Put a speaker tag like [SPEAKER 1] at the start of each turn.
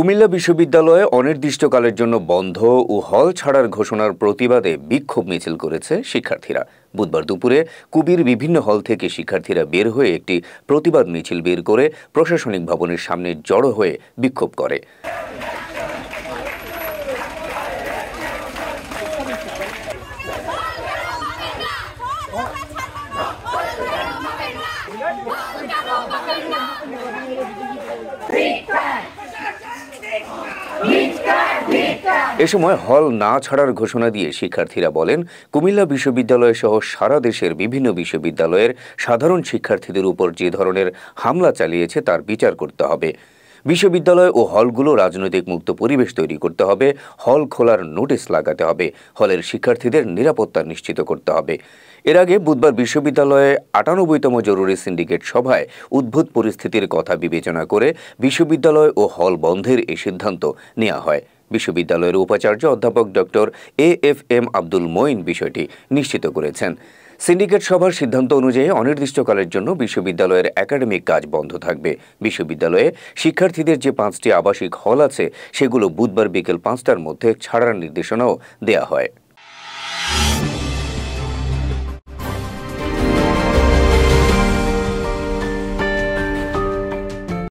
[SPEAKER 1] কুমিল্লা বিশ্ববিদ্যালয়ে অনির্দিষ্টকালের জন্য বন্ধ ও হল ছাড়ার ঘোষণার প্রতিবাদে বিক্ষোভ মিছিল করেছে শিক্ষার্থীরা। বুধবার দুপুরে কুবির বিভিন্ন হল থেকে শিক্ষার্থীরা বের হয়ে একটি প্রতিবাদ মিছিল বের করে প্রশাসনিক ভবনের সামনে জড়ো হয়ে বিক্ষোভ করে। এ সময় হল না ছাড়ার ঘোষণা দিয়ে শিক্ষার্থীরা বলেন, কুমিল্লা বিশ্ববিদ্যালয় সহ সারা দেশের বিভিন্ন বিশ্ববিদ্যালয়ের সাধারণ শিক্ষার্থীদের উপর যে ধরনের হামলা চালিয়েছে তার বিচার করতে হবে। বিশ্ববিদ্যালয় ও হলগুলো রাজনৈতিক মুক্ত পরিবেশ তৈরি করতে হবে, হল খোলার নোটিশ লাগাতে হবে, হলের শিক্ষার্থীদের নিরাপত্তা নিশ্চিত করতে হবে। এর আগে বুধবার বিশ্ববিদ্যালয়ে ৯৮তম জরুরি সিন্ডিকেট সভায় উদ্ভূত পরিস্থিতির কথা বিবেচনা করে বিশ্ববিদ্যালয় ও হল বন্ধের এই সিদ্ধান্ত নেওয়া হয়। বিশ্ববিদ্যালয়ের উপাচার্য অধ্যাপক ডক্টর এএফএম আব্দুল মঈন বিষয়টি নিশ্চিত করেছেন। সিন্ডিকেট সভার সিদ্ধান্ত অনুযায়ী অনির্দিষ্টকালের জন্য বিশ্ববিদ্যালয়ের একাডেমিক কাজ বন্ধ থাকবে। বিশ্ববিদ্যালয়ে শিক্ষার্থীদের যে ৫টি আবাসিক হল আছে সেগুলো বুধবার বিকেল ৫টার মধ্যে ছাড়ার নির্দেশনাও দেয়া হয়।